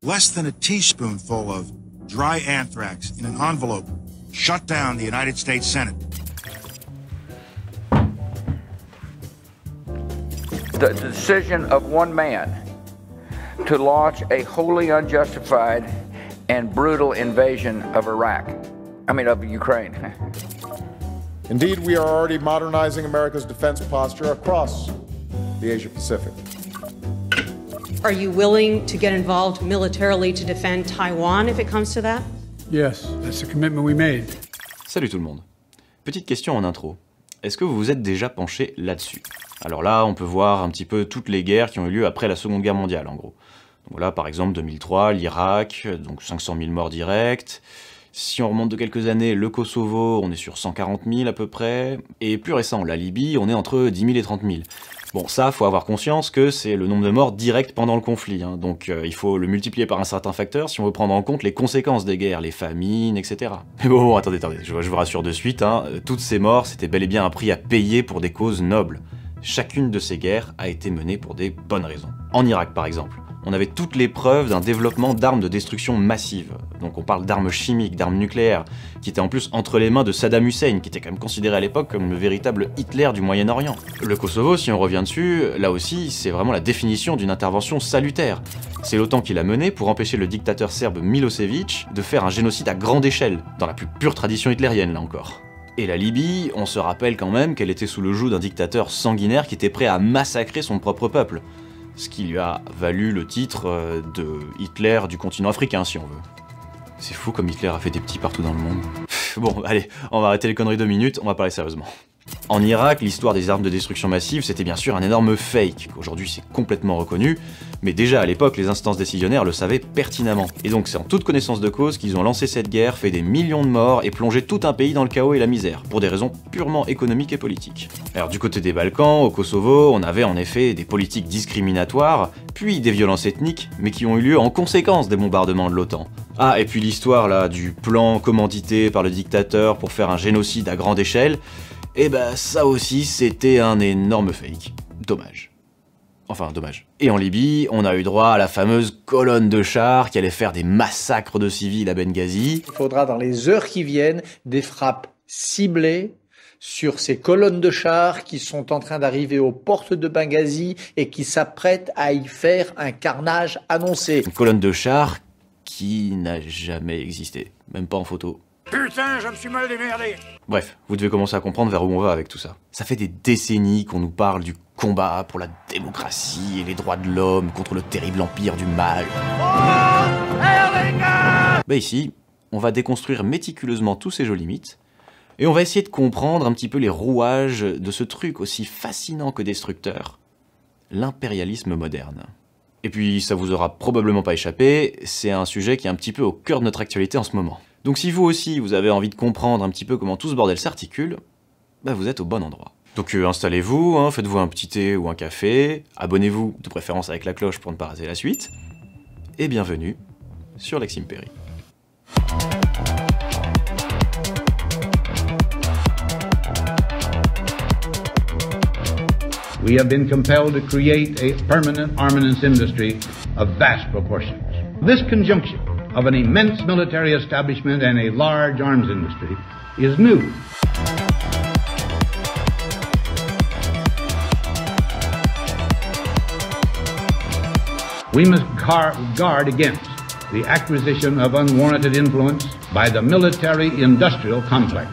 less than a teaspoonful of dry anthrax in an envelope shut down the United States Senate. The decision of one man to launch a wholly unjustified and brutal invasion of of Ukraine. Indeed, we are already modernizing America's defense posture across the Asia-Pacific. Are you willing to get involved militarily to defend Taiwan if it comes to that? Yes, that's the commitment we made. Salut tout le monde. Petite question en intro. Est-ce que vous vous êtes déjà penché là-dessus? Alors là, on peut voir un petit peu toutes les guerres qui ont eu lieu après la Seconde Guerre mondiale, en gros. Donc là, par exemple, 2003, l'Irak, donc 500 000 morts directs. Si on remonte de quelques années, le Kosovo, on est sur 140 000 à peu près. Et plus récent, la Libye, on est entre 10 000 et 30 000. Bon, ça, faut avoir conscience que c'est le nombre de morts directs pendant le conflit, hein. Donc il faut le multiplier par un certain facteur si on veut prendre en compte les conséquences des guerres, les famines, etc. Mais bon, attendez, je vous rassure de suite, hein, toutes ces morts, c'était bel et bien un prix à payer pour des causes nobles. Chacune de ces guerres a été menée pour des bonnes raisons. En Irak, par exemple, on avait toutes les preuves d'un développement d'armes de destruction massive. Donc on parle d'armes chimiques, d'armes nucléaires, qui étaient en plus entre les mains de Saddam Hussein, qui était quand même considéré à l'époque comme le véritable Hitler du Moyen-Orient. Le Kosovo, si on revient dessus, là aussi, c'est vraiment la définition d'une intervention salutaire. C'est l'OTAN qui l'a menée pour empêcher le dictateur serbe Milosevic de faire un génocide à grande échelle, dans la plus pure tradition hitlérienne là encore. Et la Libye, on se rappelle quand même qu'elle était sous le joug d'un dictateur sanguinaire qui était prêt à massacrer son propre peuple. Ce qui lui a valu le titre de Hitler du continent africain, si on veut. C'est fou comme Hitler a fait des petits partout dans le monde. Bon, allez, on va arrêter les conneries 2 minutes, on va parler sérieusement. En Irak, l'histoire des armes de destruction massive, c'était bien sûr un énorme fake, qu'aujourd'hui c'est complètement reconnu, mais déjà à l'époque, les instances décisionnaires le savaient pertinemment. Et donc c'est en toute connaissance de cause qu'ils ont lancé cette guerre, fait des millions de morts et plongé tout un pays dans le chaos et la misère, pour des raisons purement économiques et politiques. Alors du côté des Balkans, au Kosovo, on avait en effet des politiques discriminatoires, puis des violences ethniques, mais qui ont eu lieu en conséquence des bombardements de l'OTAN. Ah, et puis l'histoire là du plan commandité par le dictateur pour faire un génocide à grande échelle, et bah ça aussi c'était un énorme fake. Dommage. Enfin, dommage. Et en Libye, on a eu droit à la fameuse colonne de chars qui allait faire des massacres de civils à Benghazi. Il faudra dans les heures qui viennent des frappes ciblées sur ces colonnes de chars qui sont en train d'arriver aux portes de Benghazi et qui s'apprêtent à y faire un carnage annoncé. Une colonne de chars qui n'a jamais existé, même pas en photo. Putain, je me suis mal démerdé. Bref, vous devez commencer à comprendre vers où on va avec tout ça. Ça fait des décennies qu'on nous parle du combat pour la démocratie et les droits de l'homme contre le terrible empire du mal. Bah ici, on va déconstruire méticuleusement tous ces jolis mythes, et on va essayer de comprendre un petit peu les rouages de ce truc aussi fascinant que destructeur, l'impérialisme moderne. Et puis, ça vous aura probablement pas échappé, c'est un sujet qui est un petit peu au cœur de notre actualité en ce moment. Donc si vous aussi, vous avez envie de comprendre un petit peu comment tout ce bordel s'articule, bah vous êtes au bon endroit. Donc installez-vous, hein, faites-vous un petit thé ou un café, abonnez-vous, de préférence avec la cloche pour ne pas rater la suite, et bienvenue sur Lex Imperi. We have been compelled to create a permanent armaments industry of vast proportions. This conjunction of an immense military establishment and a large arms industry is new. We must guard against the acquisition of unwarranted influence by the military-industrial complex.